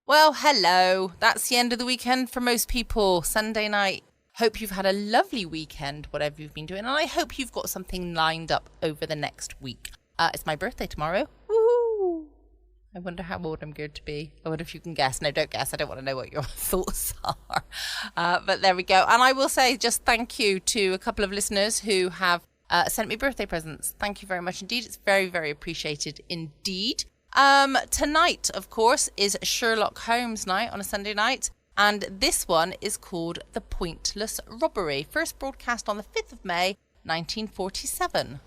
Well, hello. That's the end of the weekend for most people. Sunday night. Hope you've had a lovely weekend, whatever you've been doing. And I hope you've got something lined up over the next week. It's my birthday tomorrow. Woohoo! I wonder how old I'm going to be. I wonder if you can guess. No, don't guess. I don't want to know what your thoughts are. But there we go. And I will say just thank you to a couple of listeners who have sent me birthday presents. Thank you very much indeed. It's very, very appreciated indeed. Tonight, of course, is Sherlock Holmes night on a Sunday night. And this one is called The Pointless Robbery. First broadcast on the 5th of May, 1947.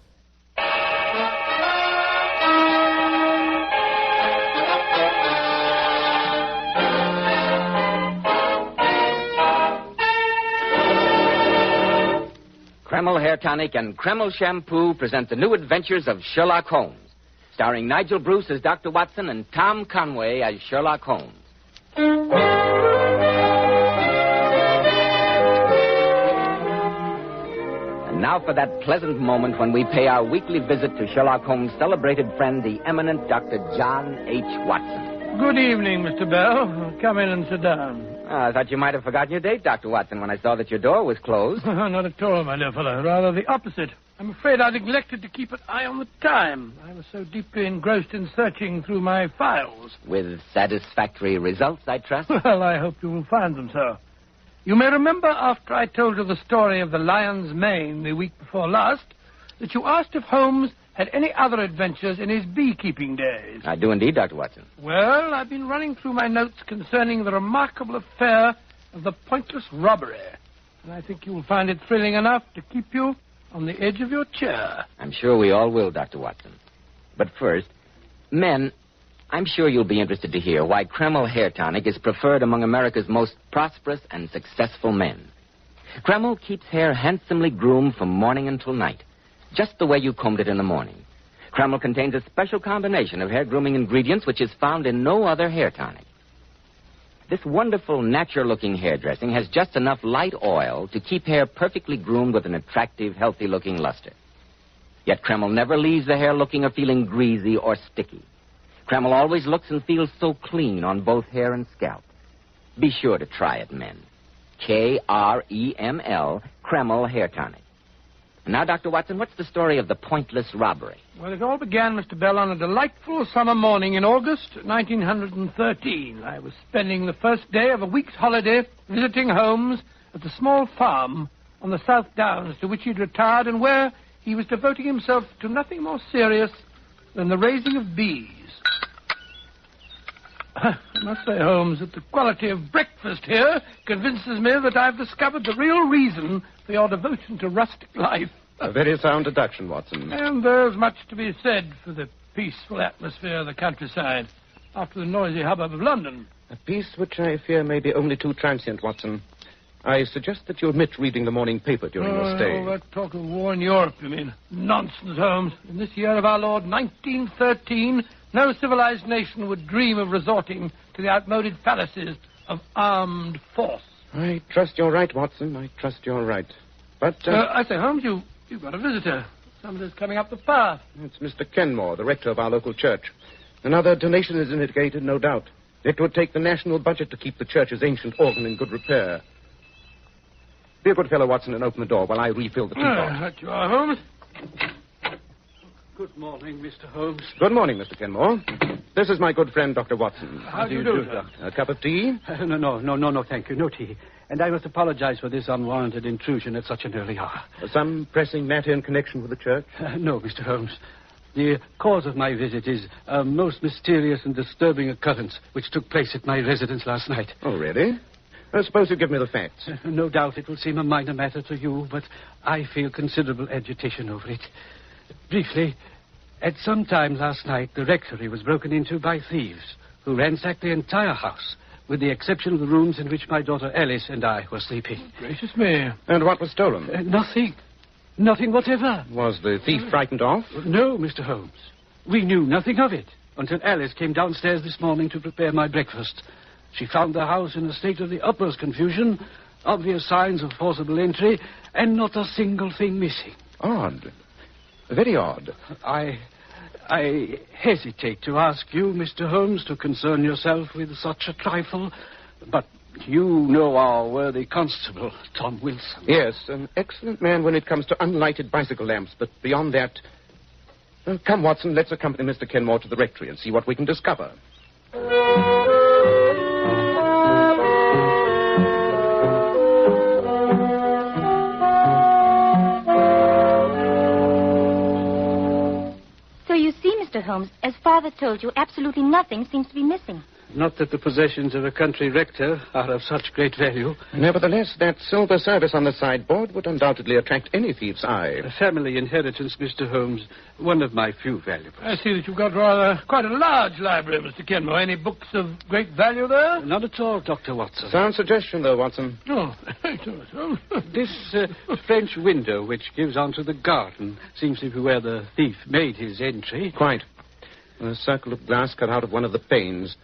Kreml Hair Tonic and Kreml Shampoo present the new adventures of Sherlock Holmes, starring Nigel Bruce as Dr. Watson and Tom Conway as Sherlock Holmes. And now for that pleasant moment when we pay our weekly visit to Sherlock Holmes' celebrated friend, the eminent Dr. John H. Watson. Good evening, Mr. Bell. Come in and sit down. I thought you might have forgotten your date, Dr. Watson, when I saw that your door was closed. Not at all, my dear fellow. Rather the opposite. I'm afraid I neglected to keep an eye on the time. I was so deeply engrossed in searching through my files. With satisfactory results, I trust? Well, I hope you will find them so. You may remember after I told you the story of the lion's mane the week before last, that you asked if Holmes had any other adventures in his beekeeping days. I do indeed, Dr. Watson. Well, I've been running through my notes concerning the remarkable affair of the pointless robbery. And I think you will find it thrilling enough to keep you on the edge of your chair. I'm sure we all will, Dr. Watson. But first, men, I'm sure you'll be interested to hear why Kreml Hair Tonic is preferred among America's most prosperous and successful men. Kreml keeps hair handsomely groomed from morning until night, just the way you combed it in the morning. Kreml contains a special combination of hair grooming ingredients which is found in no other hair tonic. This wonderful, natural-looking hairdressing has just enough light oil to keep hair perfectly groomed with an attractive, healthy-looking luster. Yet Kreml never leaves the hair looking or feeling greasy or sticky. Kreml always looks and feels so clean on both hair and scalp. Be sure to try it, men. Kreml, Kreml Hair Tonic. Now, Dr. Watson, what's the story of the pointless robbery? Well, it all began, Mr. Bell, on a delightful summer morning in August 1913. I was spending the first day of a week's holiday visiting Holmes at the small farm on the South Downs to which he'd retired and where he was devoting himself to nothing more serious than the raising of bees. I must say, Holmes, that the quality of breakfast here convinces me that I've discovered the real reason for your devotion to rustic life. A very sound deduction, Watson. And there's much to be said for the peaceful atmosphere of the countryside after the noisy hubbub of London. A peace which I fear may be only too transient, Watson. I suggest that you omit reading the morning paper during your stay. Oh, that talk of war in Europe, you mean? Nonsense, Holmes. In this year of our Lord, 1913, no civilized nation would dream of resorting to the outmoded fallacies of armed force. I trust you're right, Watson. I trust you're right. But, I say, Holmes, you've got a visitor. Somebody's coming up the path. It's Mr. Kenmore, the rector of our local church. Another donation is indicated, no doubt. It would take the national budget to keep the church's ancient organ in good repair. Be a good fellow, Watson, and open the door while I refill the teapot. That you are, Holmes. Good morning, Mr. Holmes. Good morning, Mr. Kenmore. This is my good friend, Dr. Watson. How do you do, sir? A cup of tea? No, thank you. No tea. And I must apologize for this unwarranted intrusion at such an early hour. Some pressing matter in connection with the church? No, Mr. Holmes. The cause of my visit is a most mysterious and disturbing occurrence which took place at my residence last night. Oh, really? I suppose you give me the facts. No doubt it will seem a minor matter to you, but I feel considerable agitation over it. Briefly, at some time last night, the rectory was broken into by thieves who ransacked the entire house, with the exception of the rooms in which my daughter Alice and I were sleeping. Gracious me. And what was stolen? Nothing. Nothing whatever. Was the thief frightened off? No, Mr. Holmes. We knew nothing of it until Alice came downstairs this morning to prepare my breakfast. She found the house in a state of the utmost confusion, obvious signs of forcible entry, and not a single thing missing. Odd. Very odd. I I hesitate to ask you, Mr. Holmes, to concern yourself with such a trifle, but you know our worthy constable, Tom Wilson. Yes, an excellent man when it comes to unlighted bicycle lamps, but beyond that... come, Watson, let's accompany Mr. Kenmore to the rectory and see what we can discover. So you see, Mr. Holmes, as Father told you, absolutely nothing seems to be missing. Not that the possessions of a country rector are of such great value. Nevertheless, that silver service on the sideboard would undoubtedly attract any thief's eye. A family inheritance, Mr. Holmes. One of my few valuables. I see that you've got rather quite a large library, Mr. Kenmore. Any books of great value there? Not at all, Dr. Watson. Sound suggestion, though, Watson. Oh, This French window, which gives onto the garden, seems to be where the thief made his entry. Quite. A circle of glass cut out of one of the panes.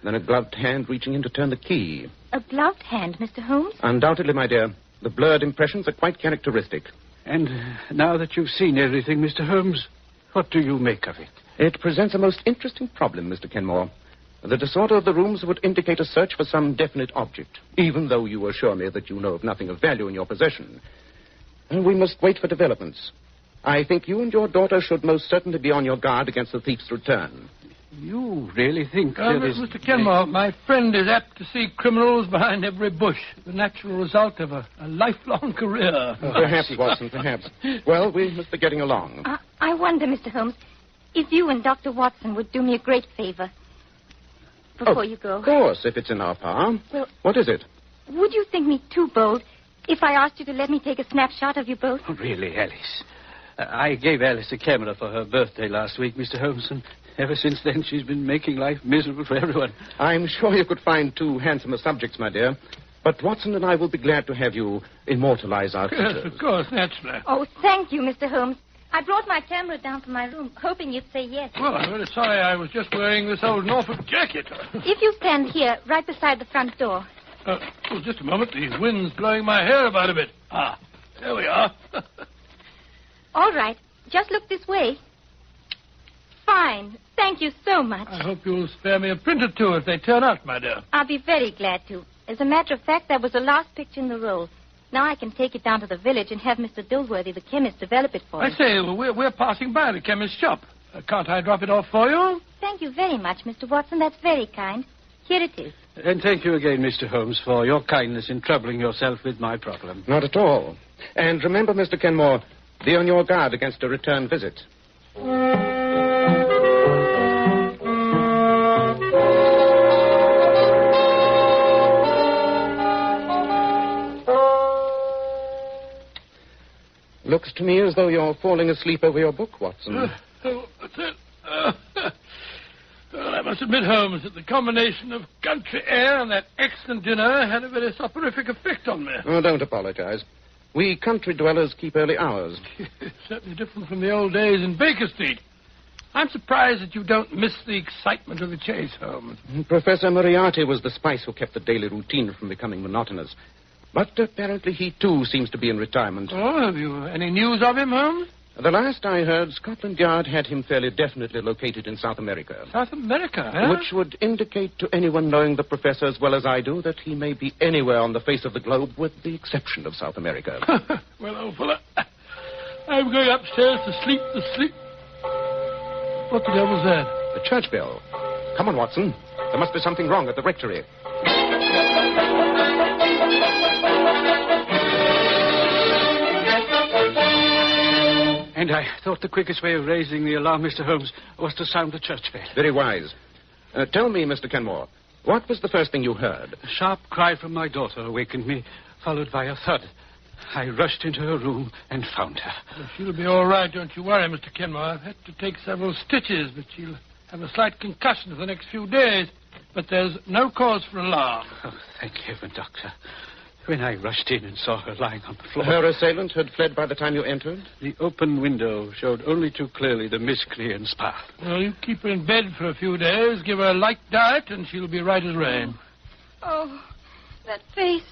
Then a gloved hand reaching in to turn the key. A gloved hand, Mr. Holmes? Undoubtedly, my dear. The blurred impressions are quite characteristic. And now that you've seen everything, Mr. Holmes, what do you make of it? It presents a most interesting problem, Mr. Kenmore. The disorder of the rooms would indicate a search for some definite object, even though you assure me that you know of nothing of value in your possession. And we must wait for developments. I think you and your daughter should most certainly be on your guard against the thief's return. You really think there is... Mr. Kenmore, my friend is apt to see criminals behind every bush, the natural result of a lifelong career. Perhaps, Watson, perhaps. Well, we must be getting along. I wonder, Mr. Holmes, if you and Dr. Watson would do me a great favor before you go. Of course, if it's in our power. Well, what is it? Would you think me too bold if I asked you to let me take a snapshot of you both? Oh, really, Alice? I gave Alice a camera for her birthday last week, Mr. Holmes, and ever since then she's been making life miserable for everyone. I'm sure you could find two handsomer subjects, my dear. But Watson and I will be glad to have you immortalize our features. Yes, of course, naturally. Oh, thank you, Mr. Holmes. I brought my camera down from my room, hoping you'd say yes. Well, I'm very sorry. I was just wearing this old Norfolk jacket. If you stand here, right beside the front door. Just a moment. The wind's blowing my hair about a bit. There we are. All right. Just look this way. Fine. Thank you so much. I hope you'll spare me a print or two if they turn out, my dear. I'll be very glad to. As a matter of fact, that was the last picture in the roll. Now I can take it down to the village and have Mr. Dilworthy, the chemist, develop it for I me. say, we're passing by the chemist's shop. Can't I drop it off for you? Thank you very much, Mr. Watson. That's very kind. Here it is. And thank you again, Mr. Holmes, for your kindness in troubling yourself with my problem. Not at all. And remember, Mr. Kenmore, be on your guard against a return visit. Looks to me as though you're falling asleep over your book, Watson. That's it. Well, I must admit, Holmes, that the combination of country air and that excellent dinner had a very soporific effect on me. Oh, don't apologize. We country dwellers keep early hours. Certainly different from the old days in Baker Street. I'm surprised that you don't miss the excitement of the chase, Holmes. Professor Moriarty was the spice who kept the daily routine from becoming monotonous. But apparently he, too, seems to be in retirement. Oh, have you any news of him, Holmes? The last I heard, Scotland Yard had him fairly definitely located in South America. South America, huh? Which would indicate to anyone knowing the professor as well as I do that he may be anywhere on the face of the globe with the exception of South America. Well, old fella, I'm going upstairs to sleep the sleep. What the devil's that? The church bell. Come on, Watson. There must be something wrong at the rectory. And I thought the quickest way of raising the alarm, Mr. Holmes, was to sound the church bell. Very wise. Tell me, Mr. Kenmore, what was the first thing you heard? A sharp cry from my daughter awakened me, followed by a thud. I rushed into her room and found her. Well, she'll be all right, don't you worry, Mr. Kenmore. I've had to take several stitches, but she'll have a slight concussion for the next few days. But there's no cause for alarm. Oh, thank heaven, Doctor. When I rushed in and saw her lying on the floor... Her assailant had fled by the time you entered? The open window showed only too clearly the miscreant's path. Well, you keep her in bed for a few days, give her a light diet, and she'll be right as rain. Oh, that face,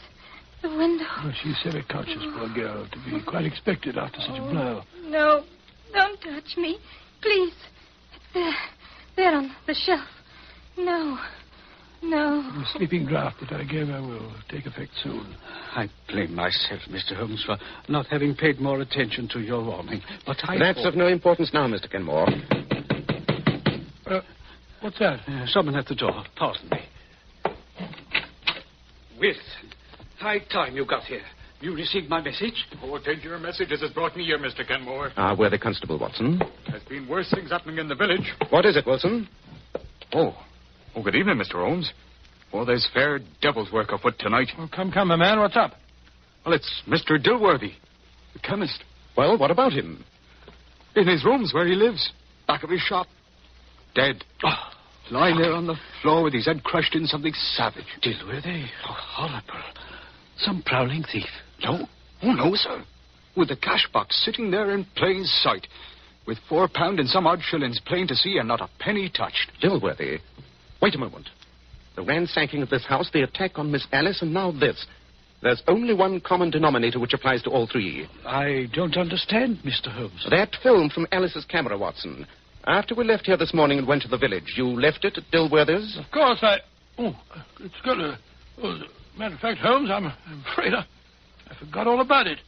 the window. Well, she's semi-conscious, poor girl, to be quite expected after such a blow. No, don't touch me. Please. It's There on the shelf. No. The sleeping draught that I gave her will take effect soon. I blame myself, Mr. Holmes, for not having paid more attention to your warning. But That's of no importance now, Mr. Kenmore. What's that? Someone at the door. Pardon me. Wilson, high time you got here. You received my message? Oh, take your message as it brought me here, Mr. Kenmore. Worthy Constable Watson. There's been worse things happening in the village. What is it, Wilson? Oh, good evening, Mr. Holmes. Oh, there's fair devil's work afoot tonight. Oh, come, my man. What's up? Well, it's Mr. Dilworthy, the chemist. Well, what about him? In his rooms where he lives, back of his shop. Dead. Lying there on the floor with his head crushed in something savage. Dilworthy? Oh, horrible. Some prowling thief. No. Oh, no, sir. With the cash box sitting there in plain sight. With £4 and some odd shillings plain to see and not a penny touched. Dilworthy. Wait a moment. The ransacking of this house, the attack on Miss Alice, and now this. There's only one common denominator which applies to all three. I don't understand, Mr. Holmes. That film from Alice's camera, Watson. After we left here this morning and went to the village, you left it at Dilworthy's? Of course, it's got a... matter of fact, Holmes, I'm afraid I forgot all about it.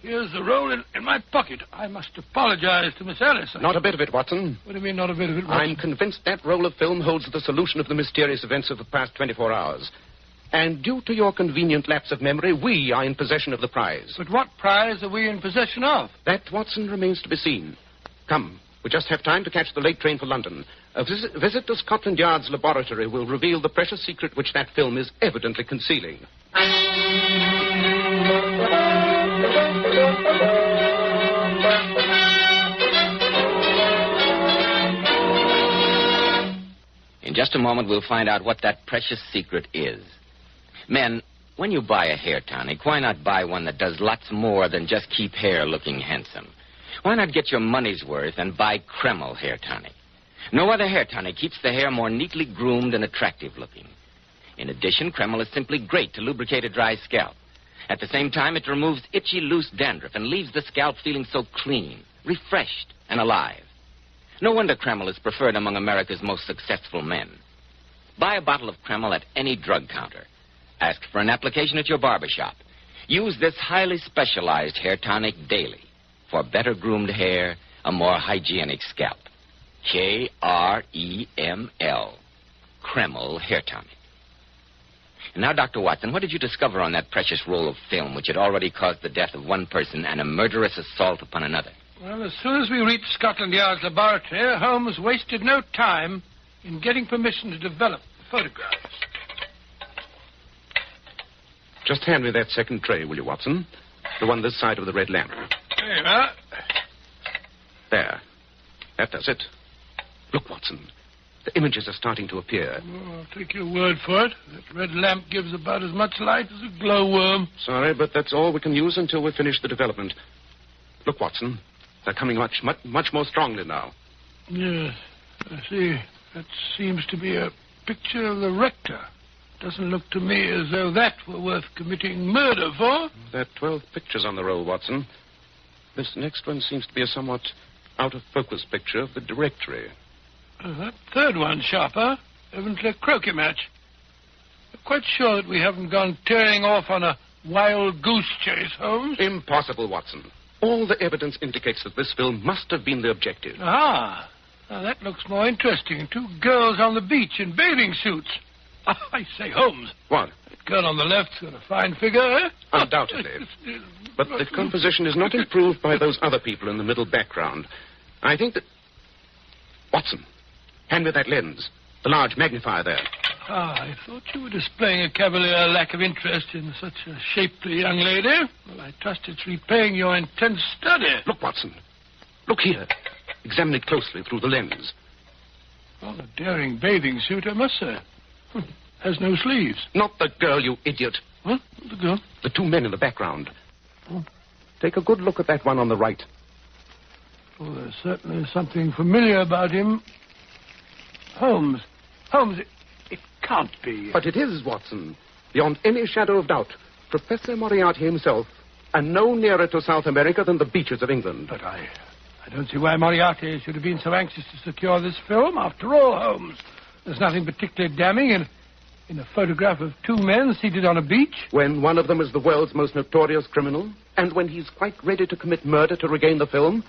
Here's the roll in my pocket. I must apologize to Miss Alice. Not a bit of it, Watson. What do you mean, not a bit of it, Watson? I'm convinced that roll of film holds the solution of the mysterious events of the past 24 hours. And due to your convenient lapse of memory, we are in possession of the prize. But what prize are we in possession of? That, Watson, remains to be seen. Come, we just have time to catch the late train for London. A visit to Scotland Yard's laboratory will reveal the precious secret which that film is evidently concealing. In just a moment, we'll find out what that precious secret is. Men, when you buy a hair tonic, why not buy one that does lots more than just keep hair looking handsome? Why not get your money's worth and buy Kreml hair tonic? No other hair tonic keeps the hair more neatly groomed and attractive looking. In addition, Kreml is simply great to lubricate a dry scalp. At the same time, it removes itchy, loose dandruff and leaves the scalp feeling so clean, refreshed, and alive. No wonder Kreml is preferred among America's most successful men. Buy a bottle of Kreml at any drug counter. Ask for an application at your barber shop. Use this highly specialized hair tonic daily for better groomed hair, a more hygienic scalp. Kreml, Kreml hair tonic. And now, Dr. Watson, what did you discover on that precious roll of film which had already caused the death of one person and a murderous assault upon another? Well, as soon as we reached Scotland Yard's laboratory, Holmes wasted no time in getting permission to develop the photographs. Just hand me that second tray, will you, Watson? The one this side of the red lamp. There you are. There. That does it. Look, Watson. The images are starting to appear. Oh, I'll take your word for it. That red lamp gives about as much light as a glowworm. Sorry, but that's all we can use until we finish the development. Look, Watson. They're coming much more strongly now. Yes, I see. That seems to be a picture of the rector. Doesn't look to me as though that were worth committing murder for. There are 12 pictures on the roll, Watson. This next one seems to be a somewhat out-of-focus picture of the directory. That third one, sharper. Evidently a croquet match. I'm quite sure that we haven't gone tearing off on a wild goose chase, Holmes. Impossible, Watson. All the evidence indicates that this film must have been the objective. Ah, now that looks more interesting. Two girls on the beach in bathing suits. I say, Holmes. What? That girl on the left's got a fine figure, eh? Undoubtedly. But the composition is not improved by those other people in the middle background. I think that... Watson, hand me that lens. The large magnifier there. I thought you were displaying a cavalier lack of interest in such a shapely young lady. Well, I trust it's repaying your intense study. Look, Watson. Look here. Examine it closely through the lens. Well, a daring bathing suit, I must say. Has no sleeves. Not the girl, you idiot. What? The girl? The two men in the background. Oh. Take a good look at that one on the right. Oh, there's certainly something familiar about him. Holmes. Holmes, it can't be. But it is, Watson. Beyond any shadow of doubt. Professor Moriarty himself. And no nearer to South America than the beaches of England. But I I don't see why Moriarty should have been so anxious to secure this film. After all, Holmes, there's nothing particularly damning in a photograph of two men seated on a beach. When one of them is the world's most notorious criminal, and when he's quite ready to commit murder to regain the film.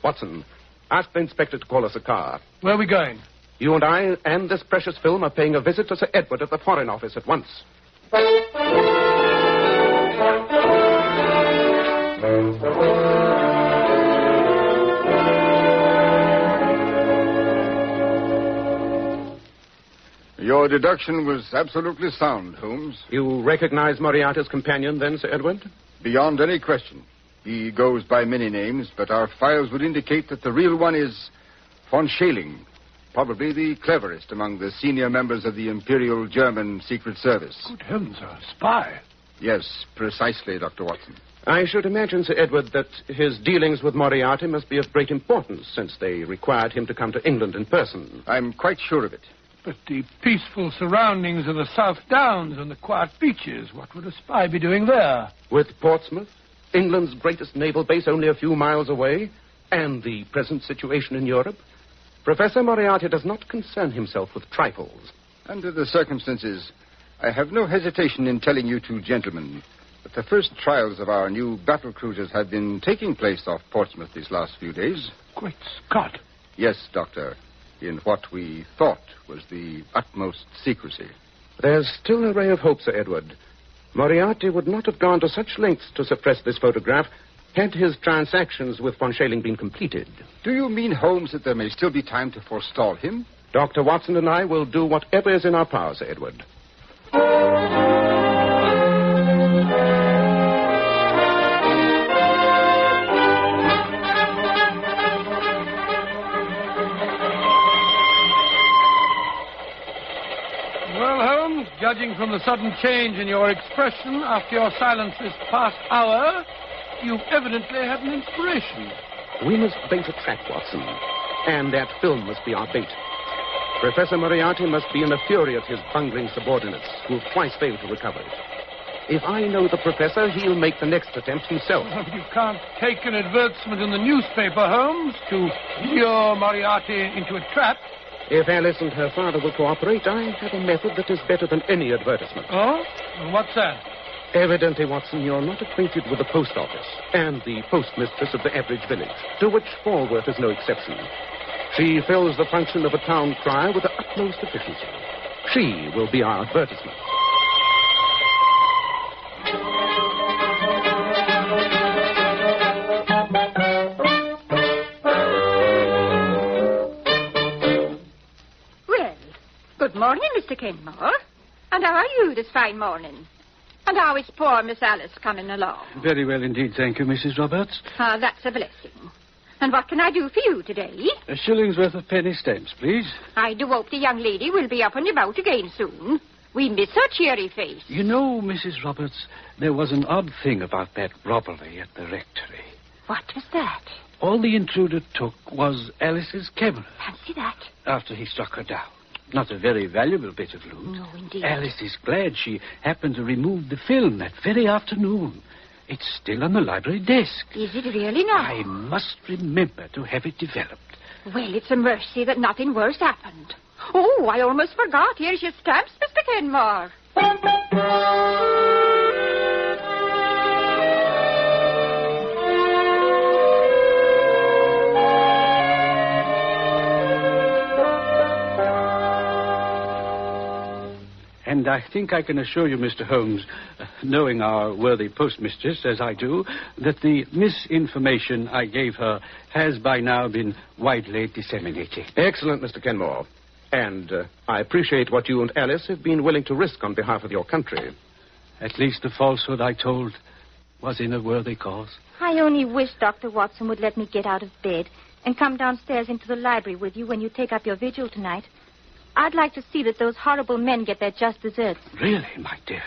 Watson, ask the inspector to call us a car. Where are we going? You and I and this precious film are paying a visit to Sir Edward at the Foreign Office at once. Your deduction was absolutely sound, Holmes. You recognize Moriarty's companion, then, Sir Edward? Beyond any question. He goes by many names, but our files would indicate that the real one is von Schäling, probably the cleverest among the senior members of the Imperial German Secret Service. Good heavens, a spy. Yes, precisely, Dr. Watson. I should imagine, Sir Edward, that his dealings with Moriarty must be of great importance, since they required him to come to England in person. I'm quite sure of it. But the peaceful surroundings of the South Downs and the quiet beaches, what would a spy be doing there? With Portsmouth, England's greatest naval base only a few miles away, and the present situation in Europe, Professor Moriarty does not concern himself with trifles. Under the circumstances, I have no hesitation in telling you two gentlemen that the first trials of our new battle cruisers have been taking place off Portsmouth these last few days. Great Scott. Yes, Doctor, in what we thought was the utmost secrecy. There's still a ray of hope, Sir Edward. Moriarty would not have gone to such lengths to suppress this photograph had his transactions with von Schäling been completed. Do you mean, Holmes, that there may still be time to forestall him? Dr. Watson and I will do whatever is in our power, Sir Edward. Judging from the sudden change in your expression after your silence this past hour, you've evidently had an inspiration. We must bait a trap, Watson. And that film must be our bait. Professor Moriarty must be in a fury at his bungling subordinates, who have twice failed to recover it. If I know the professor, he'll make the next attempt himself. You can't take an advertisement in the newspaper, Holmes, to lure Moriarty into a trap. If Alice and her father will cooperate, I have a method that is better than any advertisement. Oh? Well, what's that? Evidently, Watson, you're not acquainted with the post office and the postmistress of the average village, to which Falworth is no exception. She fills the function of a town crier with the utmost efficiency. She will be our advertisement. Good morning, Mr. Kenmore. And how are you this fine morning? And how is poor Miss Alice coming along? Very well indeed, thank you, Mrs. Roberts. Ah, that's a blessing. And what can I do for you today? A shilling's worth of penny stamps, please. I do hope the young lady will be up and about again soon. We miss her cheery face. You know, Mrs. Roberts, there was an odd thing about that robbery at the rectory. What was that? All the intruder took was Alice's camera. Fancy that. After he struck her down. Not a very valuable bit of loot. No, indeed. Alice is glad she happened to remove the film that very afternoon. It's still on the library desk. Is it really now? I must remember to have it developed. Well, it's a mercy that nothing worse happened. Oh, I almost forgot. Here's your stamps, Mr. Kenmore. And I think I can assure you, Mr. Holmes, knowing our worthy postmistress as I do, that the misinformation I gave her has by now been widely disseminated. Excellent, Mr. Kenmore. And I appreciate what you and Alice have been willing to risk on behalf of your country. At least the falsehood I told was in a worthy cause. I only wish Dr. Watson would let me get out of bed and come downstairs into the library with you when you take up your vigil tonight. I'd like to see that those horrible men get their just deserts. Really, my dear?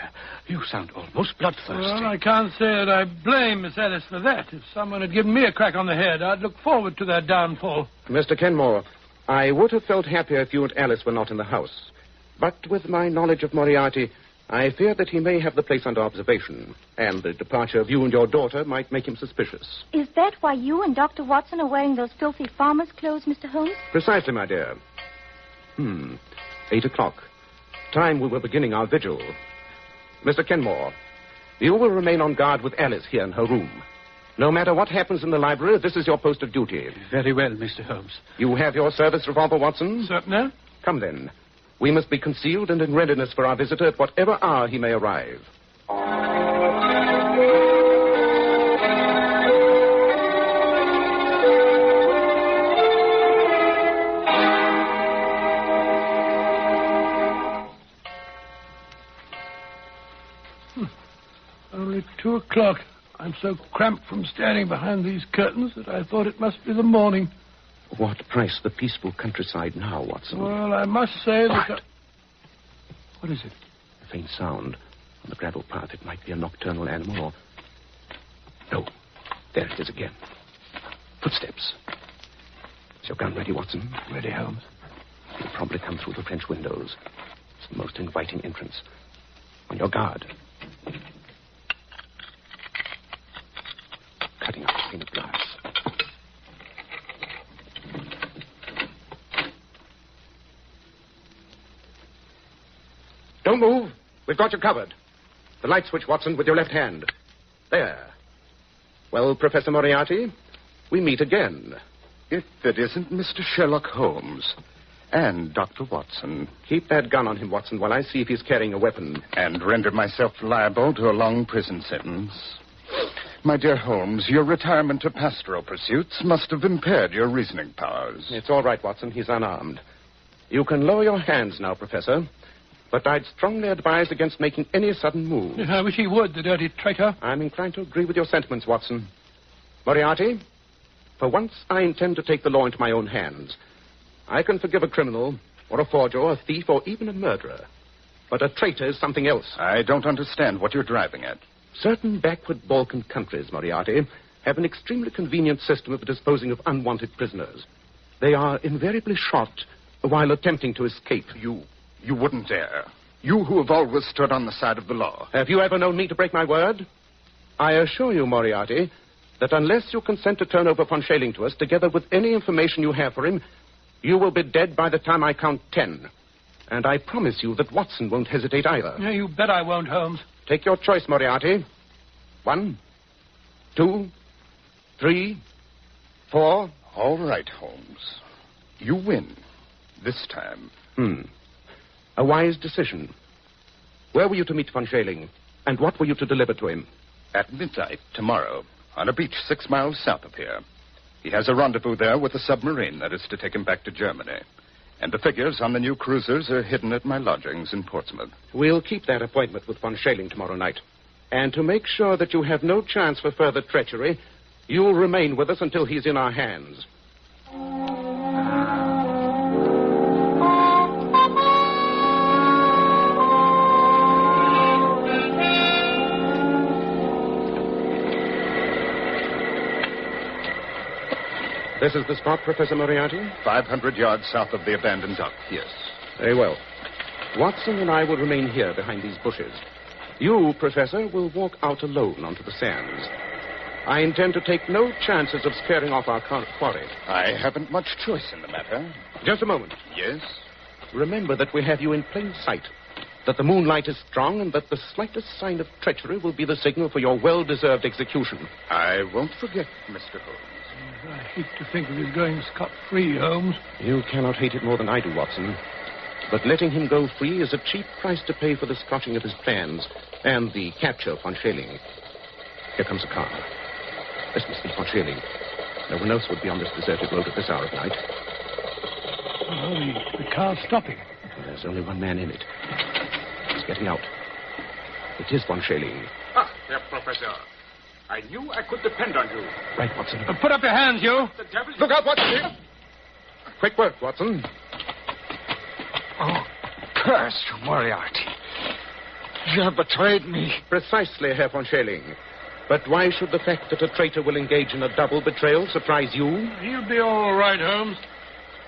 You sound almost bloodthirsty. Well, I can't say that I blame Miss Alice for that. If someone had given me a crack on the head, I'd look forward to their downfall. Mr. Kenmore, I would have felt happier if you and Alice were not in the house. But with my knowledge of Moriarty, I fear that he may have the place under observation, and the departure of you and your daughter might make him suspicious. Is that why you and Dr. Watson are wearing those filthy farmer's clothes, Mr. Holmes? Precisely, my dear. 8 o'clock. Time we were beginning our vigil. Mr. Kenmore, you will remain on guard with Alice here in her room. No matter what happens in the library, this is your post of duty. Very well, Mr. Holmes. You have your service revolver, Watson? Certainly. Come then. We must be concealed and in readiness for our visitor at whatever hour he may arrive. Only 2 o'clock. I'm so cramped from standing behind these curtains that I thought it must be the morning. What price the peaceful countryside now, Watson? Well, I must say that... What is it? A faint sound on the gravel path. It might be a nocturnal animal or... No. There it is again. Footsteps. Is your gun ready, Watson? Ready, Holmes. He'll probably come through the French windows. It's the most inviting entrance. On your guard. Cutting out a pane of glass. Don't move. We've got you covered. The light switch, Watson, with your left hand. There. Well, Professor Moriarty, we meet again. If it isn't Mr. Sherlock Holmes and Dr. Watson. Keep that gun on him, Watson, while I see if he's carrying a weapon. And render myself liable to a long prison sentence. My dear Holmes, your retirement to pastoral pursuits must have impaired your reasoning powers. It's all right, Watson. He's unarmed. You can lower your hands now, Professor. But I'd strongly advise against making any sudden move. I wish he would, the dirty traitor. I'm inclined to agree with your sentiments, Watson. Moriarty, for once I intend to take the law into my own hands. I can forgive a criminal, or a forger, or a thief, or even a murderer. But a traitor is something else. I don't understand what you're driving at. Certain backward Balkan countries, Moriarty, have an extremely convenient system of disposing of unwanted prisoners. They are invariably shot while attempting to escape. You wouldn't dare. You who have always stood on the side of the law. Have you ever known me to break my word? I assure you, Moriarty, that unless you consent to turn over Von Schailing to us, together with any information you have for him, you will be dead by the time I count 10. And I promise you that Watson won't hesitate either. Yeah, you bet I won't, Holmes. Take your choice, Moriarty. 1, 2, 3, 4. All right, Holmes. You win. This time. A wise decision. Where were you to meet Von Schailing? And what were you to deliver to him? At midnight tomorrow, on a beach 6 miles south of here. He has a rendezvous there with a submarine that is to take him back to Germany. And the figures on the new cruisers are hidden at my lodgings in Portsmouth. We'll keep that appointment with Von Schailing tomorrow night. And to make sure that you have no chance for further treachery, you'll remain with us until he's in our hands. This is the spot, Professor Moriarty? 500 yards south of the abandoned dock, yes. Very well. Watson and I will remain here behind these bushes. You, Professor, will walk out alone onto the sands. I intend to take no chances of scaring off our quarry. I haven't much choice in the matter. Just a moment. Yes? Remember that we have you in plain sight, that the moonlight is strong, and that the slightest sign of treachery will be the signal for your well-deserved execution. I won't forget, Mr. Holmes. I hate to think of his going scot-free, Holmes. You cannot hate it more than I do, Watson. But letting him go free is a cheap price to pay for the squashing of his plans and the capture of Von Schailing. Here comes a car. This must be Von Schailing. No one else would be on this deserted road at this hour of night. Oh, the car's stopping. There's only one man in it. He's getting out. It is Von Schailing. Ah, Herr Professor. I knew I could depend on you. Right, Watson. Put up your hands, you. The devil... Look out, Watson! Quick work, Watson. Oh, curse you, Moriarty. You have betrayed me. Precisely, Herr Von Schailing. But why should the fact that a traitor will engage in a double betrayal surprise you? He'll be all right, Holmes.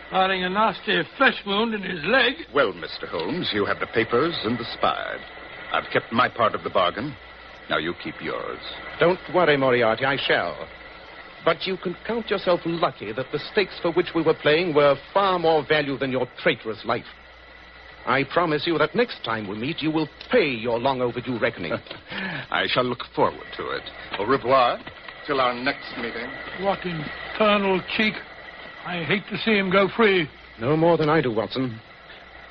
Hiding a nasty flesh wound in his leg. Well, Mr. Holmes, you have the papers and the spy. I've kept my part of the bargain. Now you keep yours. Don't worry, Moriarty, I shall. But you can count yourself lucky that the stakes for which we were playing were far more value than your traitorous life. I promise you that next time we meet, you will pay your long overdue reckoning. I shall look forward to it. Au revoir. Till our next meeting. What infernal cheek. I hate to see him go free. No more than I do, Watson.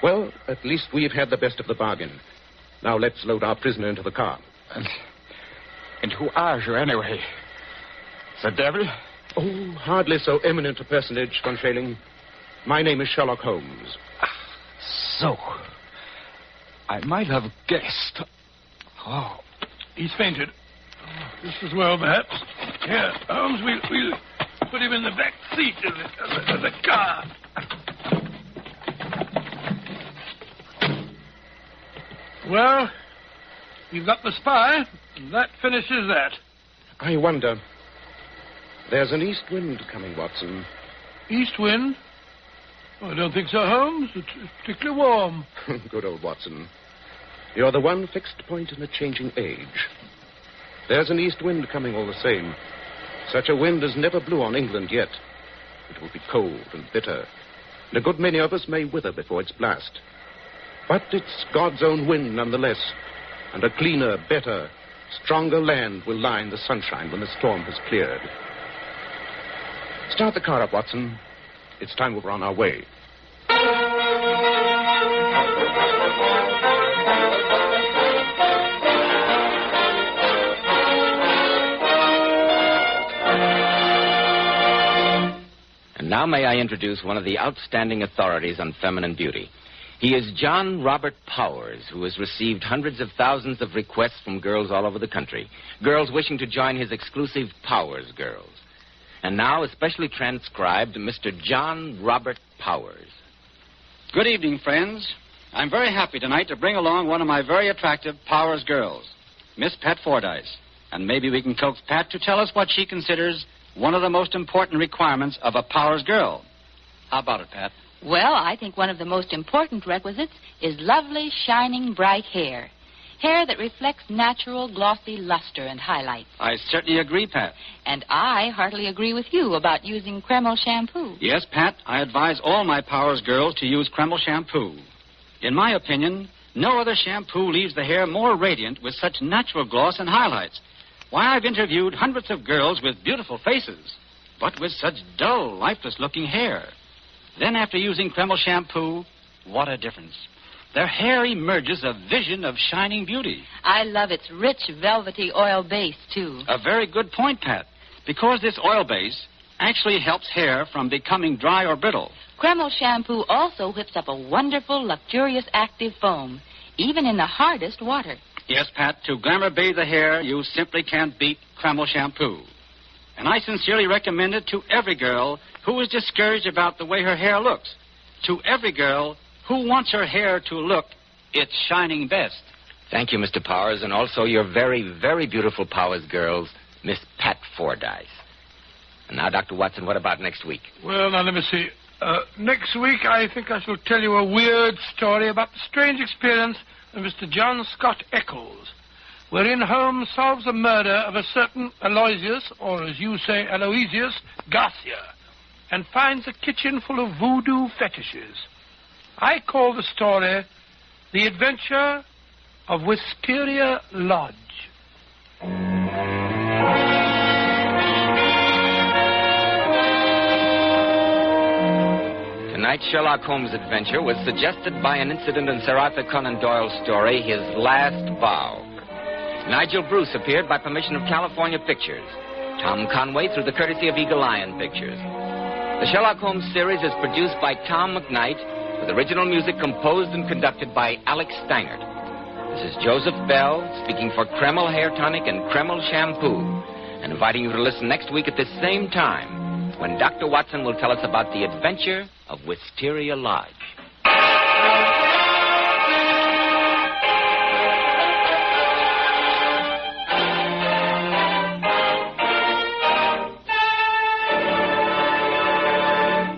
Well, at least we've had the best of the bargain. Now let's load our prisoner into the car. And who are you, anyway? The devil? Oh, hardly so eminent a personage, Von Schailing. My name is Sherlock Holmes. So, I might have guessed. Oh. He's fainted. Oh, just as well, perhaps. Here, Holmes, we'll put him in the back seat of the car. Well, you've got the spy, and that finishes that. I wonder. There's an east wind coming, Watson. East wind? Oh, I don't think so, Holmes. It's particularly warm. Good old Watson. You're the one fixed point in a changing age. There's an east wind coming all the same. Such a wind has never blew on England yet. It will be cold and bitter, and a good many of us may wither before its blast. But it's God's own wind nonetheless, and a cleaner, better, stronger land will lie in the sunshine when the storm has cleared. Start the car up, Watson. It's time we were on our way. And now may I introduce one of the outstanding authorities on feminine beauty. He is John Robert Powers, who has received hundreds of thousands of requests from girls all over the country. Girls wishing to join his exclusive Powers Girls. And now, especially transcribed, Mr. John Robert Powers. Good evening, friends. I'm very happy tonight to bring along one of my very attractive Powers girls, Miss Pat Fordyce. And maybe we can coax Pat to tell us what she considers one of the most important requirements of a Powers girl. How about it, Pat? Well, I think one of the most important requisites is lovely, shining, bright hair. Hair that reflects natural, glossy luster and highlights. I certainly agree, Pat. And I heartily agree with you about using Kreml shampoo. Yes, Pat, I advise all my Powers girls to use Kreml shampoo. In my opinion, no other shampoo leaves the hair more radiant with such natural gloss and highlights. Why, I've interviewed hundreds of girls with beautiful faces, but with such dull, lifeless-looking hair. Then after using Kreml shampoo, what a difference. Their hair emerges a vision of shining beauty. I love its rich, velvety oil base, too. A very good point, Pat, because this oil base actually helps hair from becoming dry or brittle. Kreml shampoo also whips up a wonderful, luxurious, active foam, even in the hardest water. Yes, Pat, to glamour bathe the hair, you simply can't beat Kreml shampoo. And I sincerely recommend it to every girl who is discouraged about the way her hair looks. To every girl who wants her hair to look its shining best. Thank you, Mr. Powers, and also your very, very beautiful Powers girls, Miss Pat Fordyce. And now, Dr. Watson, what about next week? Well, now, let me see. Next week, I think I shall tell you a weird story about the strange experience of Mr. John Scott Eccles, wherein Holmes solves the murder of a certain Aloysius, or as you say, Aloysius, Garcia, and finds a kitchen full of voodoo fetishes. I call the story The Adventure of Wisteria Lodge. Tonight's Sherlock Holmes adventure was suggested by an incident in Sir Arthur Conan Doyle's story, His Last Vow. Nigel Bruce appeared by permission of California Pictures. Tom Conway through the courtesy of Eagle Lion Pictures. The Sherlock Holmes series is produced by Tom McKnight, with original music composed and conducted by Alex Steinert. This is Joseph Bell, speaking for Kreml Hair Tonic and Kreml Shampoo, and inviting you to listen next week at this same time, when Dr. Watson will tell us about the adventure of Wisteria Lodge.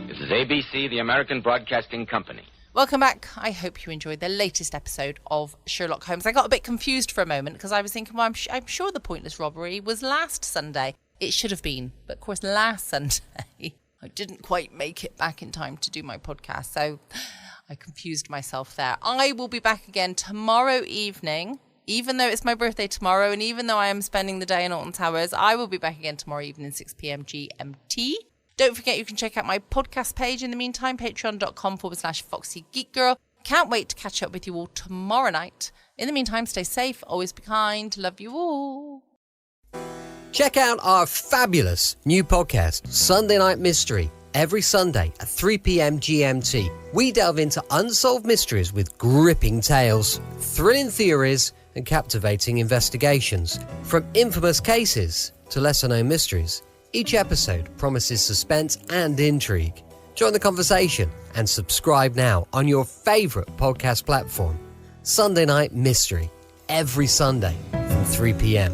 This is ABC, the American Broadcasting Company. Welcome back. I hope you enjoyed the latest episode of Sherlock Holmes. I got a bit confused for a moment because I was thinking, well, I'm sure the Pointless Robbery was last Sunday. It should have been, but of course last Sunday I didn't quite make it back in time to do my podcast, so I confused myself there. I will be back again tomorrow evening. Even though it's my birthday tomorrow, and even though I am spending the day in Alton Towers, I will be back again tomorrow evening, 6 p.m. GMT. Don't forget you can check out my podcast page in the meantime, patreon.com/FoxyGeekGirl. Can't wait to catch up with you all tomorrow night. In the meantime, stay safe, always be kind, love you all. Check out our fabulous new podcast, Sunday Night Mystery, every Sunday at 3 p.m. GMT. We delve into unsolved mysteries with gripping tales, thrilling theories, and captivating investigations. From infamous cases to lesser-known mysteries, each episode promises suspense and intrigue. Join the conversation and subscribe now on your favourite podcast platform. Sunday Night Mystery, every Sunday from 3 p.m.